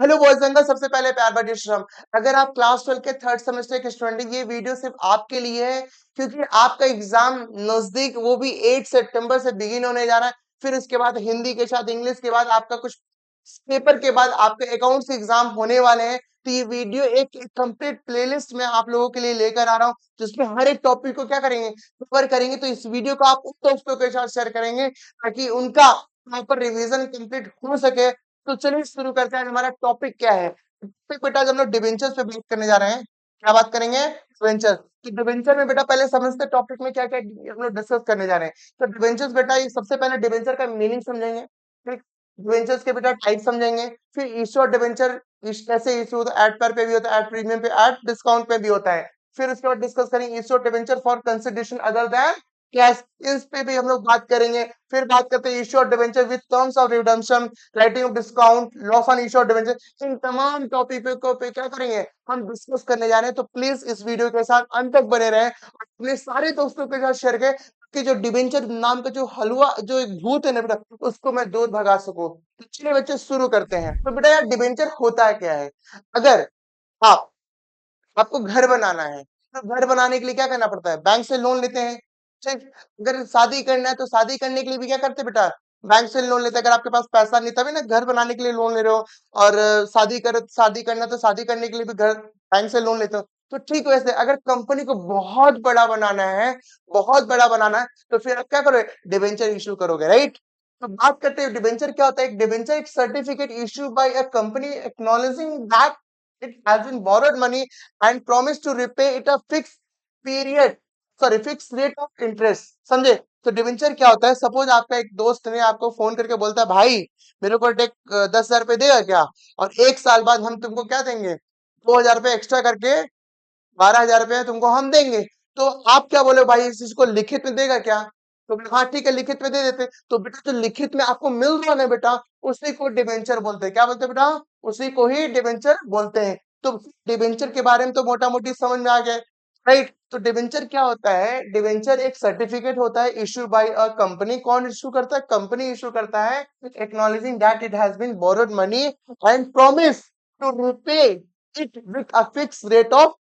Hello boys and girls, सबसे पहले प्यार भरी श्रम। अगर आप क्लास 12 के थर्ड सेमेस्टर के स्टूडेंट हैं, ये वीडियो सिर्फ आपके लिए है क्योंकि आपका एग्जाम नजदीक, वो भी 8 सितंबर से बिगिन होने जा रहा है। फिर उसके बाद हिंदी के साथ इंग्लिश के बाद आपका कुछ पेपर के बाद आपके अकाउंट्स एग्जाम होने वाले हैं। तो ये वीडियो एक कंप्लीट प्लेलिस्ट में आप लोगों के लिए लेकर आ रहा हूँ, जिसमें हर एक टॉपिक को क्या करेंगे, कवर करेंगे। तो इस वीडियो को आप उन दोस्तों के साथ शेयर करेंगे ताकि उनका प्रॉपर रिवीजन कंप्लीट हो सके। तो चलिए शुरू करते हैं। हमारा टॉपिक क्या है? टॉपिक बेटा, आज हम लोग डिबेंचर्स पे बात करने जा रहे हैं। क्या बात करेंगे? डिबेंचर। तो डिबेंचर में बेटा पहले समझते टॉपिक में क्या क्या हम लोग डिस्कस करने जा रहे हैं। तो डिबेंचर्स बेटा, ये सबसे पहले डिबेंचर का मीनिंग समझेंगे। ठीक, डिबेंचर्स के बेटा टाइप समझेंगे। फिर इश्यू और डिबेंचर कैसे इश्यू होता है, एट पर पे भी होता है, एट प्रीमियम पे, एट डिस्काउंट पे भी होता है। फिर उसके बाद डिस्कस करेंगे इश्यू और debenture for consideration other than cash, इस पे भी हम लोग बात करेंगे। फिर बात करते हैं इश्यू और debenture with terms of redemption, writing of discount, loss on issue और डिबेंचर। इन तमाम टॉपिक पे क्या करेंगे, हम डिस्कस करने जा रहे हैं। तो प्लीज इस वीडियो के साथ अंत तक बने रहें और अपने सारे दोस्तों के साथ शेयर करें कि जो डिबेंचर नाम का जो हलवा, जो एक भूत है ना बेटा, उसको मैं दूर भगा सकूं। तो चलिए बच्चे शुरू करते हैं। तो बेटा यार, डिबेंचर होता है क्या है? अगर आप आपको घर बनाना है, तो घर बनाने के लिए क्या करना पड़ता है? बैंक से लोन लेते हैं। ठीक, अगर शादी करना है तो शादी करने के लिए भी क्या करते हैं बेटा? बैंक से लोन लेते हैं। अगर आपके पास पैसा नहीं, तभी ना घर बनाने के लिए लोन ले रहे हो। और शादी करना तो शादी करने के लिए भी घर बैंक से लोन लेते हो। तो ठीक वैसे अगर कंपनी को बहुत बड़ा बनाना है, बहुत बड़ा बनाना है, तो फिर आप क्या करोगे? डिबेंचर इशू करोगे, राइट? तो बात करते हैं डिबेंचर क्या होता है। एक डिबेंचर एक certificate issue by a company acknowledging that it has been borrowed money and promised to repay it a fixed period, sorry fix rate of interest. समझे? तो डिवेंचर क्या होता है? सपोज आपका एक दोस्त ने आपको फोन करके बोलता है, भाई मेरे को टेक 10,000 रुपए देगा क्या? और 1 साल बाद हम तुमको क्या देंगे, 2,000 रुपए एक्स्ट्रा करके 12,000 रुपए तुमको हम देंगे। तो आप क्या बोले, भाई इस चीज को लिखित में देगा क्या? तो बोले, हाँ ठीक है, लिखित में दे देते। तो बेटा जो लिखित में आपको मिल रहा है ना बेटा, उसी को डिबेंचर बोलते हैं। क्या बोलते हैं बेटा? उसी को ही डिबेंचर बोलते हैं। तो डिबेंचर के बारे में तो मोटा मोटी समझ में आ गया, राइट? तो डिबेंचर क्या होता है? डिबेंचर एक सर्टिफिकेट होता है इशू बाय अ कंपनी। कौन इशू करता है? कंपनी इशू करता है, acknowledging that it has been borrowed money and promise to repay it with a fix rate of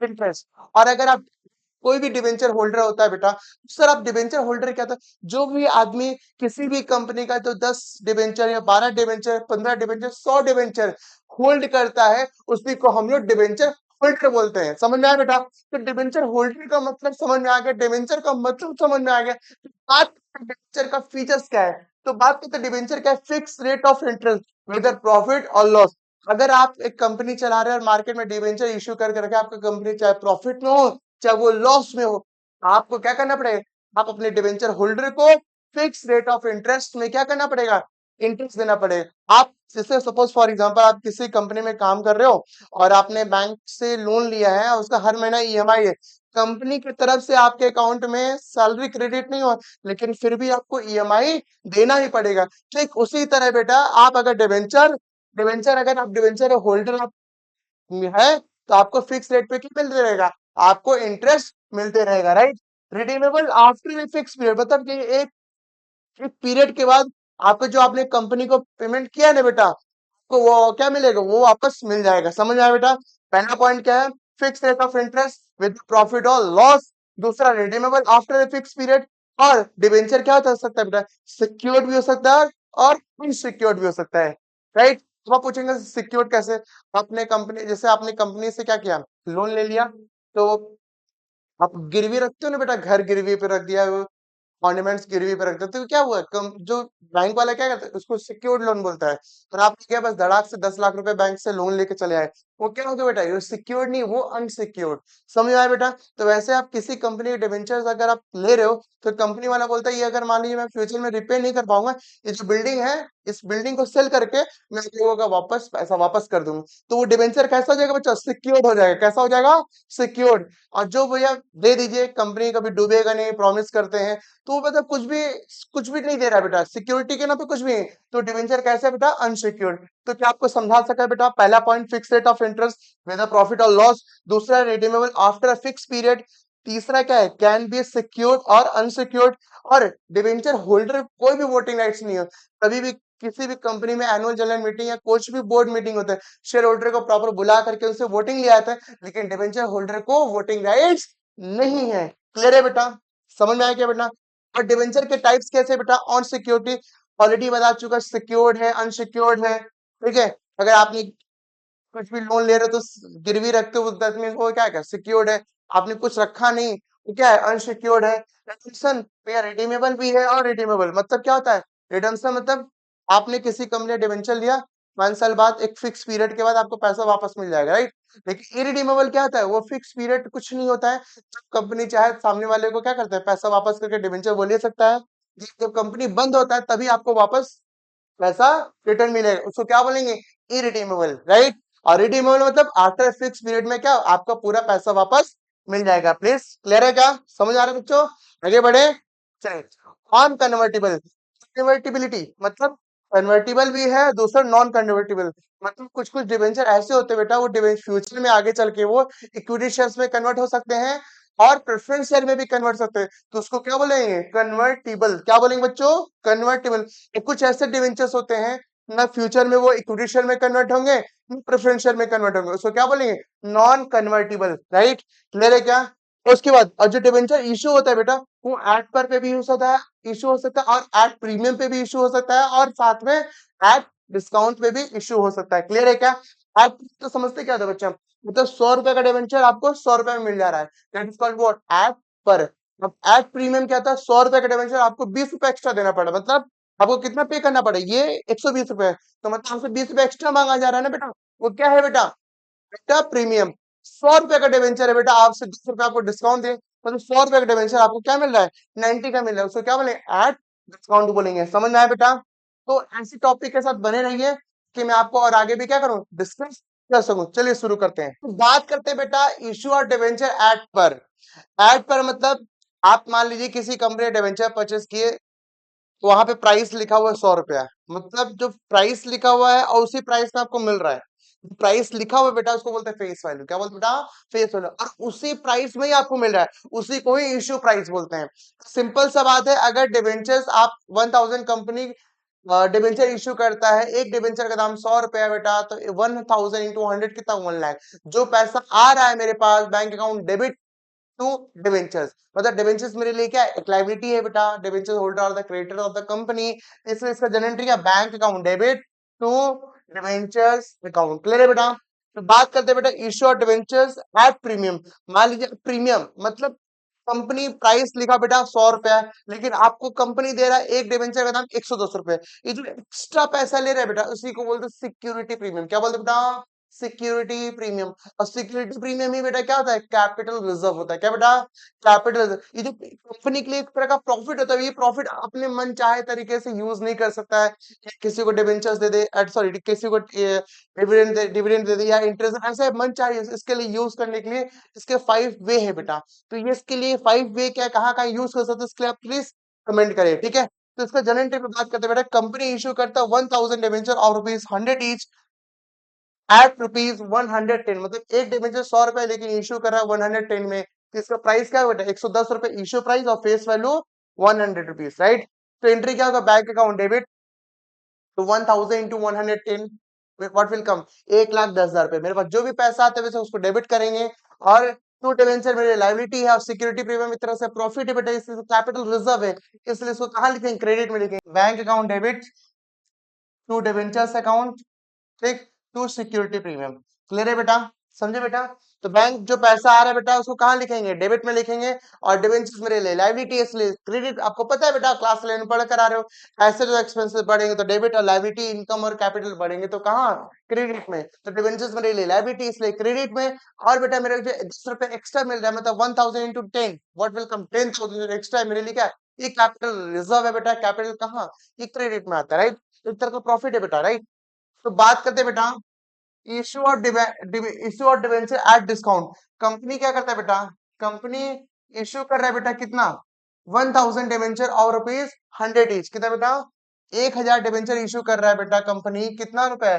interest. और अगर आप कोई भी डिबेंचर होल्डर होता है बेटा, सर आप डिबेंचर होल्डर क्या था? जो भी आदमी किसी भी कंपनी का जो 10 डिबेंचर या 12 डिबेंचर, 15 डिबेंचर, 100 डिबेंचर होल्ड करता है, उसी को हम लोग डिबेंचर होल्डर बोलते हैं। समझ में आया बेटा? तो डिबेंचर होल्डर का मतलब समझ में आ गया, डिबेंचर का मतलब समझ में आ गया। तो बात डिबेंचर का फीचर्स क्या है? तो बात करते डिबेंचर क्या है? Fix rate of interest weather profit और लॉस। अगर आप एक कंपनी चला रहे हैं और मार्केट में डिबेंचर इश्यू करके रखे, आपका कंपनी चाहे प्रॉफिट में हो चाहे वो लॉस में हो, आपको क्या करना पड़ेगा? आप अपने डिबेंचर होल्डर को फिक्स रेट ऑफ इंटरेस्ट में क्या करना पड़ेगा? इंटरेस्ट देना पड़ेगा। आप जैसे सपोज फॉर एग्जांपल आप किसी कंपनी में काम कर रहे हो और आपने बैंक से लोन लिया है और उसका हर महीना ईएमआई है। कंपनी की तरफ से आपके अकाउंट में सैलरी क्रेडिट नहीं हो, लेकिन फिर भी आपको ईएमआई देना ही पड़ेगा। ठीक उसी तरह बेटा, आप अगर डिबेंचर डिबेंचर अगर आप डिबेंचर होल्डर आप है, तो आपको फिक्स रेट पे क्या मिलते रहेगा? आपको इंटरेस्ट मिलते रहेगा, right? Redeemable after a fix period, मतलब कि एक पीरियड के बाद आपको जो आपने कंपनी को पेमेंट किया है ना बेटा, आपको वो क्या मिलेगा? वो वापस मिल जाएगा। समझ आया बेटा? पहला पॉइंट क्या है? Fix rate of interest with profit और लॉस। दूसरा redeemable after a fix period. और डिबेंचर क्या हो सकता है बेटा? सिक्योर्ड भी हो सकता है और अनसिक्योर्ड भी हो सकता है, राइट? तो आप पूछेंगे सिक्योर्ड कैसे? आपने कंपनी, जैसे आपने कंपनी से क्या किया, लोन ले लिया, तो आप गिरवी रखते हो ना बेटा, घर गिरवी पे रख दिया, ऑर्नामेंट्स गिरवी पे रख देते हो, क्या हुआ? कम जो बैंक वाला क्या करता है, उसको सिक्योर्ड लोन बोलता है। और आप क्या बस धड़ाक से 10 लाख रुपए बैंक से लोन लेके चले आए, वो क्या हो गया बेटा? ये सिक्योर्ड नहीं, वो अनसिक्योर्ड। समझ में आया बेटा? तो वैसे आप किसी कंपनी के डिबेंचर्स अगर आप ले रहे हो, तो कंपनी वाला बोलता है ये अगर मान लीजिए मैं फ्यूचर में रिपे नहीं कर पाऊंगा, ये जो बिल्डिंग है, इस बिल्डिंग को सेल करके मैं आप लोगों का वापस पैसा वापस कर दूंगा। तो वो डिबेंचर कैसा हो जाएगा बच्चा? सिक्योर्ड हो जाएगा। कैसा हो जाएगा? सिक्योर्ड। और जो भैया दे दीजिए, कंपनी कभी डूबेगा नहीं, प्रॉमिस करते हैं, तो वो मतलब कुछ भी नहीं दे रहा है बेटा, सिक्योरिटी के नाम पे कुछ भी नहीं। तो डिवेंचर कैसे है बेटा? अनसिक्योर्ड। तो क्या आपको समझा सका है बेटा? पहला point fix rate of interest with profit और लॉस। दूसरा redeemable after a fix period. तीसरा क्या है? कैन बी सिक्योर्ड और अनसिक्योर्ड। और डिवेंचर होल्डर कोई भी वोटिंग राइट्स नहीं है, कभी भी किसी भी कंपनी में एनुअल जनरल मीटिंग या कुछ भी बोर्ड मीटिंग होता है, शेयर होल्डर को प्रॉपर बुला करके उनसे वोटिंग लिया जाता है, लेकिन डिवेंचर होल्डर को वोटिंग राइट्स नहीं है। क्लियर है बेटा? समझ में आया क्या बेटा? और डिवेंचर के टाइप्स कैसे बेटा? ऑन सिक्योरिटी ऑलरेडी बता चुका, सिक्योर्ड है, अनसिक्योर्ड है। ठीक है, अगर आपने कुछ भी लोन ले रहे हो तो गिरवी रखते हो, दैट मींस वो क्या है? सिक्योर्ड है। आपने कुछ रखा नहीं, वो क्या है? अनसिक्योर्ड है। रिडम्पशन भैया रिडीमेबल भी है और रिडीमेबल मतलब क्या होता है? रिडम्पशन मतलब आपने किसी कंपनी डिवेंचर लिया, 5 साल बाद एक फिक्स पीरियड के बाद आपको पैसा वापस मिल जाएगा, राइट? लेकिन इरिडीमेबल क्या होता है? वो फिक्स पीरियड कुछ नहीं होता है। जब कंपनी चाहे सामने वाले को क्या करता है? पैसा वापस करके डिवेंचर वो ले सकता है। जब कंपनी बंद होता है तभी आपको वापस पैसा रिटर्न मिलेगा, उसको क्या बोलेंगे? Irredeemable, right? और रिडीमेबल मतलब आफ्टर फिक्स पीरियड में क्या आपका पूरा पैसा वापस मिल जाएगा। प्लीज क्लियर है क्या? समझ आ रहा है बच्चों? आगे बढ़े, चलिए। ऑन कन्वर्टिबल कन्वर्टिबिलिटी मतलब कन्वर्टिबल भी है, दूसरा नॉन कन्वर्टिबल मतलब कुछ कुछ डिवेंचर ऐसे होते हैं बेटा, वो डिवेंचर फ्यूचर में आगे चल के वो इक्विटी शेयर्स में कन्वर्ट हो सकते हैं और प्रेफरेंस शेयर में भी कन्वर्ट सकते हैं, तो उसको क्या बोलेंगे? कन्वर्टिबल। क्या बोलेंगे बच्चों? कन्वर्टिबल। कुछ ऐसे डिवेंचर्स होते हैं ना फ्यूचर में वो इक्विटी शेयर में कन्वर्ट होंगे, ना प्रेफरेंस शेयर में कन्वर्ट होंगे, उसको क्या बोलेंगे? Non convertible, right? क्लियर है क्या? उसके बाद और जो डिवेंचर इशू होता है बेटा, वो एट पर पे भी यूज होता है, इशू हो सकता है, और एट प्रीमियम पे भी इशू हो सकता है, और साथ में एट डिस्काउंट पे भी इशू हो सकता है। क्लियर है क्या? एट तो समझते क्या था बच्चा? मतलब 100 रुपए का डिवेंचर आपको 100 रुपए में मिल जा रहा है, that is called what? At par. अब एट प्रीमियम क्या था? 100 रुपए का डिवेंचर आपको 20 रुपए एक्स्ट्रा देना पड़ा, मतलब आपको कितना पे करना पड़ा? ये 120 रुपए, तो मतलब आपसे 20 रुपए एक्स्ट्रा मांगा जा रहा है ना बेटा, वो क्या है बेटा? बेटा प्रीमियम। 100 रुपए का डिवेंचर है बेटा, आपसे 10 रुपए आपको डिस्काउंट दे, मतलब 100 रुपए का डिवेंचर आपको क्या मिल रहा है? 90 का मिल रहा है, उसको क्या बोलेंगे? एट डिस्काउंट बोलेंगे। समझ में आया बेटा? तो ऐसी टॉपिक के साथ बने रहिए कि मैं आपको और आगे भी क्या करूं? डिस्कस कर सकूं। चलिए शुरू करते हैं। तो बात करते हैं बेटा इशू और डिवेंचर एट पर। एट पर मतलब आप मान लीजिए किसी कंपनी ने डिवेंचर परचेस किए, तो वहां पे प्राइस लिखा हुआ है 100 रुपया, मतलब जो प्राइस लिखा हुआ है और उसी प्राइस में आपको मिल रहा है। प्राइस लिखा हुआ है बेटा, उसको बोलते हैं फेस वैल्यू। क्या बोलते हैं बेटा? Face value. और उसी प्राइस में ही आपको मिल रहा है, उसी को ही इश्यू प्राइस बोलते हैं। सिंपल सा बात है, अगर डिवेंचर्स आप 1000 कंपनी डिवेंचर इश्यू करता है, एक डिवेंचर का दाम 100 रुपया बेटा, तो 1000 इंटू 100 कितना? 1 लाख। जो पैसा आ रहा है मेरे पास bank account debit to debentures, मतलब डिवेंचर्स मेरे लिए क्या है? एक लायबिलिटी है बेटा, डिवेंचर होल्डर और the creditor of the company, इसलिए इसका जनरल एंट्री क्या? Bank account debit to debentures account. Clear है बेटा? तो बात करते हैं बेटा issue of debentures at premium. मान लीजिए प्रीमियम मतलब कंपनी प्राइस लिखा बेटा 100 रुपया, लेकिन आपको कंपनी दे रहा है एक डिवेंचर का दाम 110 रुपए। ये जो एक्स्ट्रा पैसा ले रहा है बेटा, उसी को बोलते हैं सिक्योरिटी प्रीमियम। क्या बोलते हैं बेटा? Security premium. और सिक्योरिटी प्रीमियम ही बेटा क्या होता है? कैपिटल रिजर्व होता है। क्या बेटा? Capital reserve. ये जो कंपनी के लिए एक तरह का प्रॉफिट होता है, ये प्रॉफिट अपने मन चाहे तरीके से यूज नहीं कर सकता है। किसी को डिवेंचर्स दे दे, सॉरी किसी को डिविडेंड दे दे या इंटरेस्ट, ऐसे मन चाहे इसके लिए यूज करने के लिए इसके 5 वे है बेटा। तो ये इसके लिए 5 वे क्या कहाँ कहाँ यूज कर सकते हैं, इसके लिए आप प्लीज कमेंट करिए। ठीक है, तो इसका जनरल एंट्री पे बात करते हैं बेटा। कंपनी इशू करता है 1000 डिवेंचर ऑफ ₹100 ईच एट ₹110, मतलब एक डिवेंचर 100 रुपए लेकिन इश्यू कर रहा है 110 में, तो इसका प्राइस क्या बेटा? 110 रुपए इश्यू प्राइस और फेस वैल्यू ₹100, राइट? तो एंट्री क्या होगा? बैंक अकाउंट डेबिट तो 1000 इंटू 110 व्हाट विल कम? 1,10,000 रुपए। मेरे पास जो भी पैसा आता है वैसे उसको डेबिट करेंगे, और टू डिवेंचर मेरी लायबिलिटी है और सिक्योरिटी प्रीमियम एक तरह से प्रॉफिट है बेटा, इसलिए कैपिटल रिजर्व है, इसलिए इसको कहाँ लिखेंगे? क्रेडिट में लिखेंगे। Bank account debit to debentures account, ठीक, टू सिक्योरिटी प्रीमियम। क्लियर है बेटा? समझे बेटा? तो बैंक जो पैसा आ रहा है बेटा उसको कहाँ लिखेंगे? डेबिट में लिखेंगे, और डिवेंचर्स मेरे लिए लायबिलिटी है, इसलिए क्रेडिट। आपको पता है बेटा, क्लास 11 पढ़ कर आ रहे हो, ऐसे जो एक्सपेंसेस बढ़ेंगे तो डेबिट, और लायबिलिटी इनकम और कैपिटल बढ़ेंगे तो कहाँ? क्रेडिट में। तो डिवेंचर्स मेरे लिए लायबिलिटी, इसलिए क्रेडिट में। और बेटा मेरे जो 10 रुपए एक्स्ट्रा मिल रहा है, मतलब 1000 into 10 what will come? 10,000 extra मेरे लिए क्या है? ये कैपिटल रिजर्व है बेटा। कैपिटल कहाँ? ये क्रेडिट में आता है, राइट? एक तरह का प्रॉफिट है बेटा, राइट? तो बात करते हैं बेटा इश्यू और इश्यू और डिवेंचर एट डिस्काउंट। कंपनी क्या करता है बेटा? कंपनी इश्यू कर रहा है बेटा कितना? 1000 डिवेंचर और ₹100 ईच। कितना बेटा? 1000 डिवेंचर इश्यू कर रहा है बेटा कंपनी, कितना रुपए?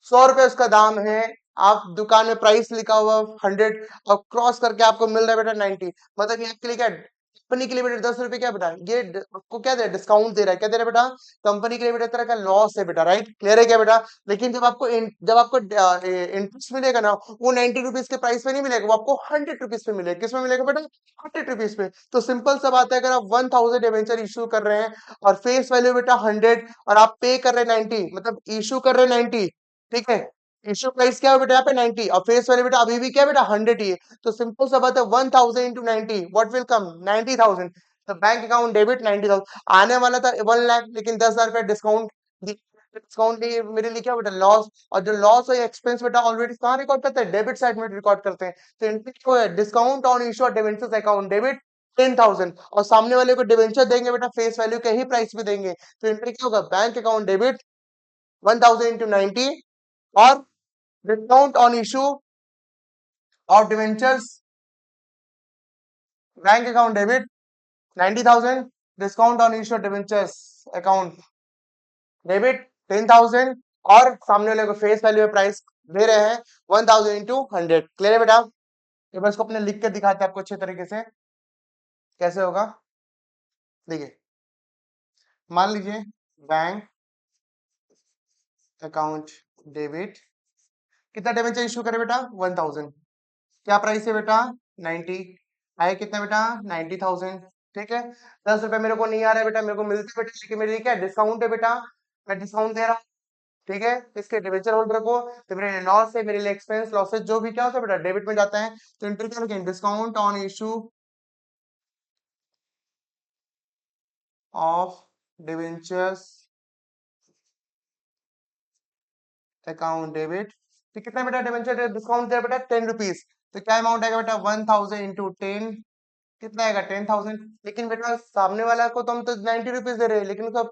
100 रुपए उसका दाम है। आप दुकान में प्राइस लिखा हुआ 100 और क्रॉस करके आपको मिल रहा है बेटा 90, मतलब ये आपके लिए क्या कंपनी के लिए बेटा 10 रुपए क्या बेटा, ये आपको क्या दे रहा है, डिस्काउंट दे रहा है, क्या दे रहा है बेटा, कंपनी के लिए बेटा तरह का लॉस है बेटा, राइट, क्लियर है क्या बेटा। लेकिन जब आपको इंटरेस्ट मिलेगा ना, वो 90 रुपीज के प्राइस पे नहीं मिलेगा, वो आपको 100 रुपीज पे मिलेगा, किस में मिलेगा बेटा, 100 रुपीज पे। तो सिंपल सा बात है, अगर आप 1000 डिवेंचर इशू कर रहे हैं और फेस वैल्यू बेटा 100 और आप पे कर रहे हैं 90, मतलब इशू कर रहे हैं 90, ठीक है, इशू प्राइस क्या है बेटा यहाँ पे 90 और फेस वैल्यू बेटा अभी भी क्या है बेटा 100 ही है। तो सिंपल सा बात है, 1000 इंटू 90 व्हाट विल कम, 90,000। तो बैंक अकाउंट डेबिट 90,000, आने वाला था 1 लाख, लेकिन 10,000 रुपया डिस्काउंट, डिस्काउंट लिए मेरे लिए क्या बेटा लॉस, और जो लॉस और एक्सपेंस बेटा ऑलरेडी कहाँ रिकॉर्ड करते हैं, डेबिट साइड में रिकॉर्ड करते हैं। तो एंट्री क्या है, discount on issue debentures account debit 10,000, और सामने वाले को डिवेंचर देंगे बेटा फेस वैल्यू के ही प्राइस पे देंगे, तो एंट्री क्या होगा, बैंक अकाउंट डेबिट 1000 इंटू 90 और discount on issue of debentures bank account debit 90,000, discount on issue debentures account debit 10,000, और सामने वाले को फेस वैल्यू प्राइस दे रहे हैं 1000 इंटू 100, क्लियर है बेटा। ये बस को अपने लिख के दिखाते हैं आपको अच्छे तरीके से कैसे होगा। देखिए मान लीजिए बैंक अकाउंट डेबिट, कितना डिवेंचर इशू करे बेटा 1000, क्या प्राइस है बेटा 90, आए कितना बेटा 90,000, ठीक है। 10 रुपए मेरे को नहीं आ रहा है बेटा, मेरे को मिलते बेटा, लेकिन मेरे लिए क्या डिस्काउंट है बेटा, मैं डिस्काउंट दे रहा हूँ, ठीक है, इसके डिबेंचर होल्ड रखो, तो मेरे लिए लॉस है, मेरे लिए एक्सपेंस लॉसेस जो भी क्या होता है बेटा डेबिट में जाता है। तो इंटर क्या लिखेंगे, discount on issue of debentures account debit, तो कितना बेटा डिबेंचर डिस्काउंट दे बेटा 10 रुपीज, तो क्या अमाउंट आएगा बेटा 1000 इंटू 10, कितना आएगा 10,000। लेकिन बेटा सामने वाला को तो हम तो 90 रुपीज दे रहे हैं, लेकिन उसका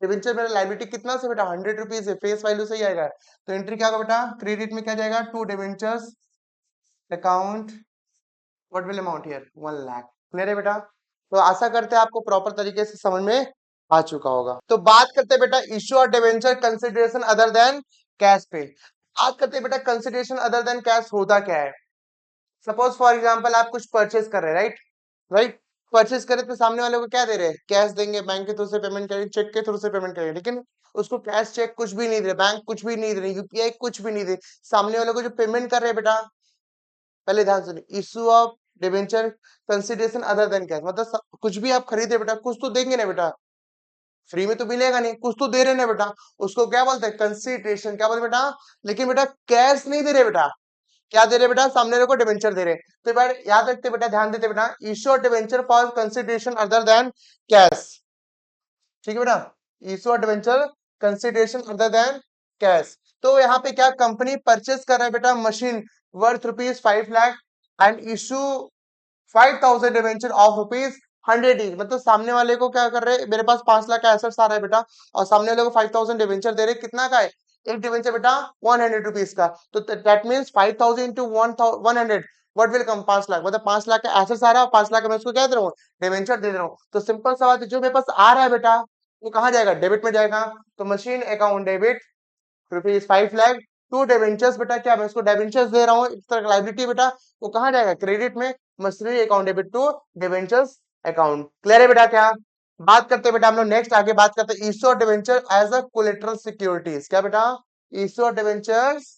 डिबेंचर मेरा लाइबिलिटी कितना से बेटा 100 रुपीज है, फेस वैल्यू से ही आएगा। तो एंट्री क्या होगा बेटा, क्रेडिट में क्या जाएगा, to debentures account what will amount here 1 lakh, clear है बेटा। तो आशा करते हैं आपको प्रॉपर तरीके से समझ में आ चुका होगा। तो बात करते हैं बेटा इश्यू और debenture consideration other than cash पे। बात करते हैं बेटा कंसिडरेशन अदर देन कैश होता क्या है। सपोज फॉर एग्जांपल आप कुछ परचेज कर रहे हैं, राइट, राइट, परचेज करे तो सामने वाले को क्या दे रहे हैं, कैश देंगे, बैंक के थ्रू से पेमेंट करेंगे, चेक के थ्रू से पेमेंट करेंगे, लेकिन उसको कैश चेक कुछ भी नहीं दे रहे, बैंक कुछ भी नहीं दे रहे, यूपीआई कुछ भी नहीं दे, सामने वाले को जो पेमेंट कर रहे हैं बेटा, पहले ध्यान सुनिए, issue of debenture consideration other than cash, मतलब कुछ भी आप खरीदे बेटा कुछ तो देंगे ना बेटा, फ्री में तो मिलेगा नहीं, कुछ तो दे रहे ना बेटा, उसको क्या बोलते हैं कंसिडरेशन, क्या बोलते बेटा, लेकिन बेटा कैश नहीं दे रहे बेटा, क्या दे रहे बेटा, सामने वाले को डिबेंचर दे रहे। तो बेटा याद रखते बेटा, ध्यान देते बेटा, issue of debenture for consideration other than cash, ठीक है बेटा, issue of debenture consideration other than cash. तो यहाँ पे क्या कंपनी परचेस कर रहा है बेटा machine worth ₹5 lakh and issue 5,000 debenture of ₹100 each, मतलब सामने वाले को क्या कर रहे हैं, मेरे पास 5 लाख का एसेट्स आ रहा है बेटा, और सामने वाले को 5,000 डिवेंचर दे रहे, कितना का है, एक डिवेंचर बेटा 100 रुपीज का, तो that means 5,000 into 100 what will come 5 lakh, मतलब 5 लाख का एसेट्स आ रहा है, 5 लाख का मैं उसको क्या दे रहा हूँ, डिवेंचर दे रहा हूँ। तो सिंपल सा बात है, जो मेरे पास आ रहा है बेटा वो कहाँ जाएगा, डेबिट में जाएगा। तो machine account debit ₹5 lakh, to debentures बेटा, क्या मैं उसको डिवेंचर्स दे रहा हूँ, इस तरह लाइबिलिटी बेटा, वो कहाँ जाएगा, क्रेडिट में, machinery account debit to debentures account, clear है बेटा। क्या बात करते हैं बेटा हम लोग नेक्स्ट, आगे बात करते हैं issue of debenture as a collateral securities, क्या बेटा, issue of debentures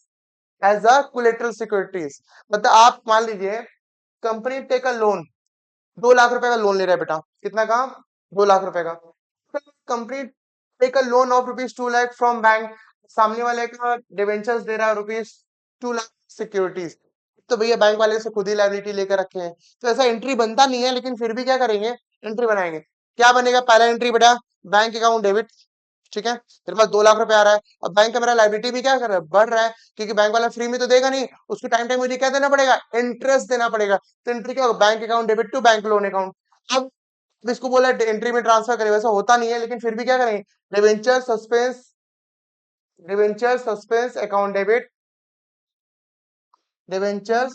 as a collateral securities, मतलब आप मान लीजिए company take a loan, 2 lakh रुपए का लोन ले रहा है बेटा, कितना का, 2 लाख रुपए का, company take a loan of ₹2 lakh from bank, सामने वाले का डिवेंचर्स दे रहा है ₹2 लाख सिक्योरिटीज, तो भैया बैंक वाले से खुद ही लायबिलिटी लेकर रखे हैं, तो ऐसा एंट्री बनता नहीं है, लेकिन फिर भी क्या करेंगे, एंट्री बनाएंगे। क्या बनेगा, पहला एंट्री बेटा बैंक अकाउंट डेबिट, ठीक है, मेरे पास 2 लाख रुपए आ रहा है, और बैंक का मेरा लायबिलिटी भी क्या कर रहा है, बढ़ रहा है, क्योंकि बैंक वाला फ्री में तो देगा नहीं, उसको टाइम टाइम मुझे क्या देना पड़ेगा, इंटरेस्ट देना पड़ेगा। तो एंट्री क्या होगा, bank account debit to bank loan account. अब इसको बोला एंट्री में ट्रांसफर करें, वैसा होता नहीं है, लेकिन फिर भी क्या करेंगे, debenture suspense, debenture suspense account debit, debentures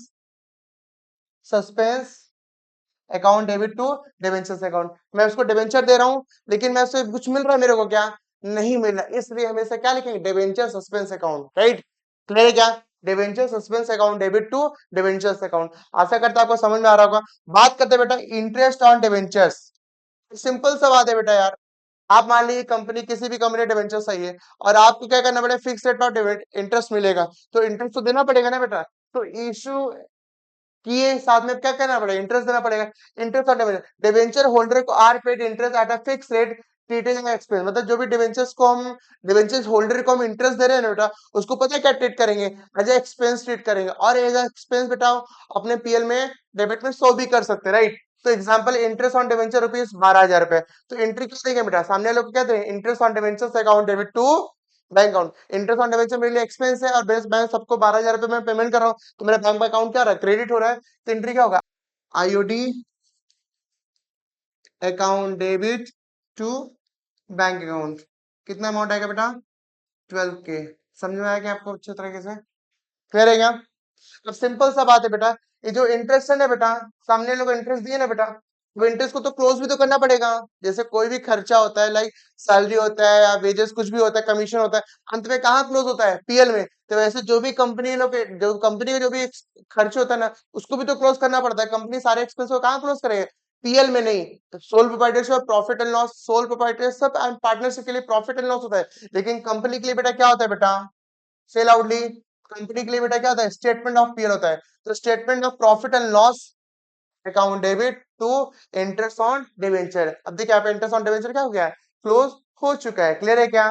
suspense account debit to debentures account, मैं उसको डिवेंचर दे रहा हूं, लेकिन मैं उससे कुछ मिल रहा है मेरे को क्या, नहीं मिल रहा, इसलिए हमेशा क्या लिखेंगे, debenture suspense account, right, clear है क्या। Debenture suspense account debit to debentures account. आशा करता आपको समझ में आ रहा होगा। बात करते हैं बेटा इंटरेस्ट ऑन डिवेंचर्स। सिंपल सा बात है बेटा यार, आप मान लीजिए कंपनी, किसी भी कंपनी डिवेंचर सही है और आपको क्या करना पड़ेगा, फिक्स रेट ऑफ इंटरेस्ट मिलेगा, तो इंटरेस्ट तो देना पड़ेगा ना बेटा। तो इशू किए साथ में क्या करना पड़ेगा, इंटरेस्ट देना पड़ेगा। Interest on debenture, debenture holder को are paid interest at a fix rate treated as expense. मतलब जो भी डिवेंचर्स को हम, डिवेंचर्स होल्डर को हम इंटरेस्ट दे रहे हैं ना बेटा, उसको पता है क्या ट्रीट करेंगे, एज एक्सपेंस ट्रीट करेंगे। और एज एक्सपेंस बेटा अपने पीएल में डेबिट में शो भी कर सकते हैं, राइट। तो example interest on debenture rupees 12,000 रुपए, तो एंट्री क्या देंगे बेटा, सामने लोग क्या दें, interest on debentures account debit to bank account. Interest on debenture मेरे लिए एक्सपेंस है और बेस बैंक सबको 12,000 रुपए मैं पेमेंट कर रहा हूँ, तो मेरा बैंक अकाउंट क्या हो रहा है, क्रेडिट हो रहा है। तो एंट्री क्या होगा, IOD account debit to bank account. कितना अमाउंट आएगा बेटा, 12K। समझ में आया क्या आपको अच्छे तरीके से, क्लियर है क्या। अब सिंपल सा बात है बेटा, ये जो इंटरेस्ट है ना बेटा, सामने लोग इंटरेस्ट दिए ना बेटा, वो इंटरेस्ट को तो क्लोज भी तो करना पड़ेगा। जैसे कोई भी खर्चा होता है, लाइक सैलरी होता है या वेजेस कुछ भी होता है, कमीशन होता है, अंत में कहाँ क्लोज होता है, पीएल में। तो वैसे जो भी कंपनी लोग जो कंपनी का जो भी खर्च होता है ना, उसको भी तो क्लोज करना पड़ता है। कंपनी सारे एक्सपेंस को कहाँ क्लोज करेगा, पीएल में नहीं। तो sole proprietorship profit and loss, sole proprietorship and partnership के लिए प्रॉफिट एंड लॉस होता है, लेकिन कंपनी के लिए बेटा क्या होता है बेटा, से लाउडली, कंपनी के लिए बेटा क्या होता है, स्टेटमेंट ऑफ पीएल होता है। तो statement of profit and loss account debit to interest on debenture. अब देखिए आप इंटरेस्ट ऑन डिवेंचर क्या हो गया है, क्लोज हो चुका है, क्लियर है क्या।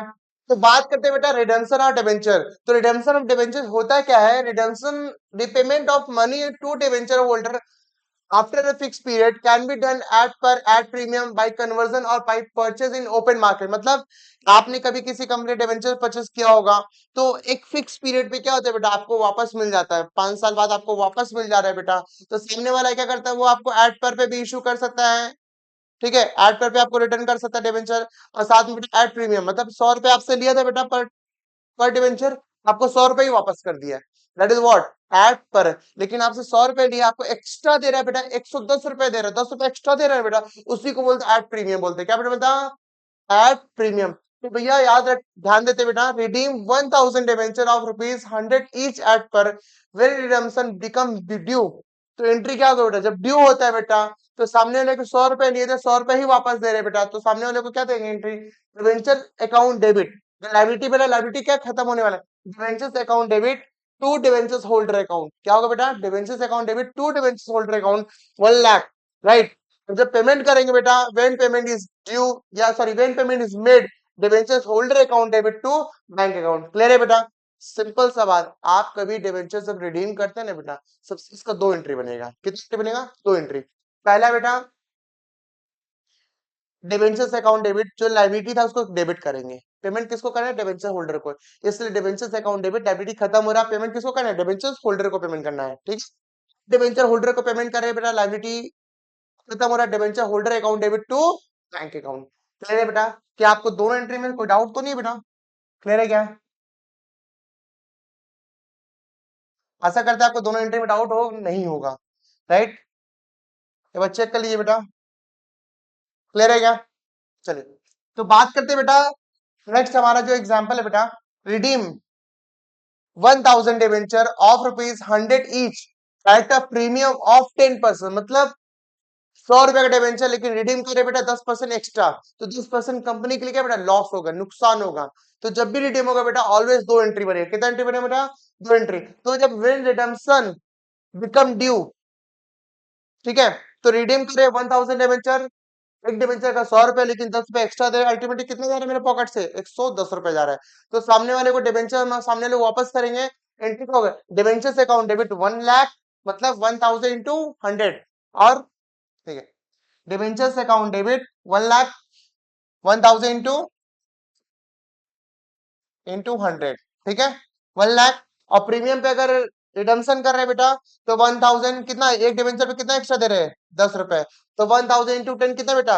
तो बात करते हैं बेटा रिडेम्पशन ऑफ डिवेंचर। तो रिडेम्पशन ऑफ डिवेंचर होता क्या है, redemption repayment of money to debenture holder after a fixed period can be done at premium by conversion or by purchase in open market। मतलब आपने कभी किसी कंपनी डिवेंचर परचेस किया होगा, तो एक फिक्स पीरियड पे क्या होता है बेटा, आपको वापस मिल जाता है, 5 साल बाद आपको वापस मिल जा रहा है बेटा। तो सामने वाला क्या करता है, वो आपको एट पर पे भी इशू कर सकता है, ठीक है, एट पर पे आपको रिटर्न कर सकता है डिवेंचर। और साथ में बेटा एट प्रीमियम, मतलब 100 रुपए आपसे लिया था बेटा पर डिवेंचर, आपको 100 रुपए ही वापस कर दिया, दैट इज व्हाट, एट पर। लेकिन आपसे 100 रुपए लिया, आपको एक्स्ट्रा दे रहा है बेटा, 110 रुपए दे रहा है, 10 रुपए एक्स्ट्रा दे रहा है बेटा, उसी को बोलते एट प्रीमियम बोलते हैं। क्या बेटा बता, एट प्रीमियम। तो भैया याद रख, ध्यान देते बेटा, redeem 1000 debenture of rupees 100 each eight पर वेन रिडम्पशन बिकम ड्यू। तो एंट्री क्या होगा बेटा, जब ड्यू होता है बेटा, तो सामने वाले को 100 रुपए लिए थे, 100 रुपए ही वापस दे रहे बेटा, तो सामने वाले को क्या देंगे entry, debenture account debit. Liability बेटा, लाइबिलिटी क्या खत्म होने वाला है, debentures account debit to debentures holder account. क्या होगा बेटा, debentures account debit to debentures holder account 1 lakh, right. जब पेमेंट करेंगे बेटा, व्हेन पेमेंट इज ड्यू, या sorry when payment is made, debentures holder account debit to bank account. Clear है बेटा, simple सा बात। आप कभी डिवेंचर जब रिडीम करते हैं ना बेटा, सबसे इसका 2 एंट्री बनेगा। कितनी एंट्री बनेगा, 2 एंट्री। पहला बेटा डिवेंचर्स अकाउंट डेबिट, जो लाइबिलिटी था उसको डेबिट करेंगे, पेमेंट किसको करना है, डिवेंचर होल्डर को। इसलिए डिवेंचर्स अकाउंट डेबिट, लाइबिलिटी खत्म हो रहा है, पेमेंट किसको करना है, डिवेंचर्स होल्डर को पेमेंट करना है, ठीक है। डिवेंचर होल्डर को पेमेंट कर रहे हैं बेटा, लाइबिलिटी खत्म हो रहा है, debenture holder account debit to bank account. Clear है बेटा, क्या आपको दोनों एंट्री में कोई डाउट तो नहीं है बेटा, क्लियर है क्या। आशा करते हैं आपको दोनों एंट्री में डाउट हो नहीं होगा, राइट। एक बार चेक कर लीजिए बेटा, क्लियर है क्या। चलिए तो बात करते हैं बेटा, नेक्स्ट हमारा जो एग्जांपल है बेटा, redeem 1000 debenture of rupees 100 each at a premium of 10%। मतलब 100 रुपए का डिवेंचर, लेकिन रिडीम करे बेटा 10% एक्स्ट्रा, तो 10% कंपनी के लिए क्या बेटा, लॉस होगा, नुकसान होगा। तो जब भी रिडीम होगा बेटा, ऑलवेज 2 एंट्री बनेगा। कितना एंट्री बनेगा बेटा, 2 एंट्री। तो जब वेन रिडम्पशन बिकम ड्यू, ठीक है, तो रिडीम करे 1000 डिवेंचर, एक डिवेंचर का 100 रुपए, लेकिन 10 रुपए एक्स्ट्रा दे, अल्टीमेटली कितना जा रहा है मेरे पॉकेट से, 110 रुपए जा रहा है। तो सामने वाले को डिवेंचर सामने वाले वापस करेंगे, एंट्री का होगा डिवेंचर से अकाउंट डेबिट 1 लाख, मतलब 1000 इंटू 100, और ठीक है, डिवेंचर से अकाउंट डेबिट 1 लाख, 1000 इंटू 100, ठीक है, 1 लाख। और प्रीमियम पे अगर रिडम्पशन कर रहे हैं बेटा, तो 1000 कितना, एक डिवेंचर पे कितना एक्स्ट्रा दे रहे हैं, 10 रुपए, तो 1000 इंटू 10 कितना बेटा,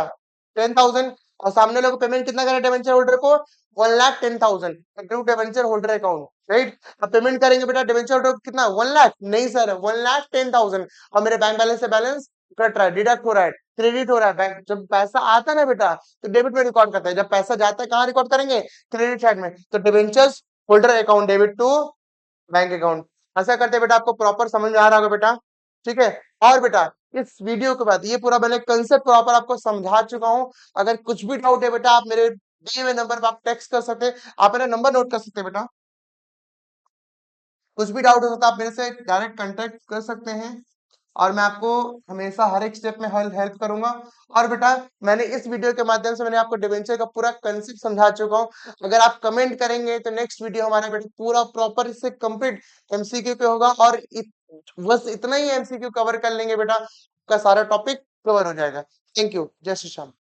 10,000। और सामने लोग पेमेंट कितना करें डिवेंचर होल्डर को, 1,10,000 to debenture holder account, right. अब पेमेंट करेंगे बेटा डिवेंचर होल्डर को कितना, 1 लाख, नहीं सर 1,10,000, और मेरे बैंक बैलेंस से बैलेंस कट रहा है, डिडक्ट हो रहा है, क्रेडिट हो रहा है। बैंक जब पैसा आता है ना बेटा, तो डेबिट में रिकॉर्ड करता है, जब पैसा जाता है कहाँ रिकॉर्ड करेंगे, क्रेडिट साइड में। तो debentures holder account debit to bank account. ऐसा करते बेटा आपको प्रॉपर समझ में आ रहा होगा बेटा, ठीक है। और बेटा इस वीडियो के बाद ये पूरा मैंने कंसेप्ट प्रॉपर आपको समझा चुका हूँ। अगर कुछ भी डाउट है बेटा आप मेरे दिए हुए नंबर पर आप टेक्स्ट कर सकते हैं। आप मेरा नंबर नोट कर सकते हैं बेटा। कुछ भी डाउट हो सकता है आप मेरे से डायरेक्ट कांटेक्ट कर सकते हैं और मैं आपको हमेशा हर एक स्टेप में हेल्प करूंगा। और बेटा मैंने इस वीडियो के माध्यम से मैंने आपको डिवेंचर का पूरा कंसेप्ट समझा चुका हूँ। अगर आप कमेंट करेंगे तो नेक्स्ट वीडियो हमारा बेटा पूरा प्रॉपर इससे कंप्लीट एमसीक्यू पे होगा और बस इतना ही एमसीक्यू कवर कर लेंगे बेटा, आपका सारा टॉपिक कवर हो जाएगा। थैंक यू, जय श्री श्याम।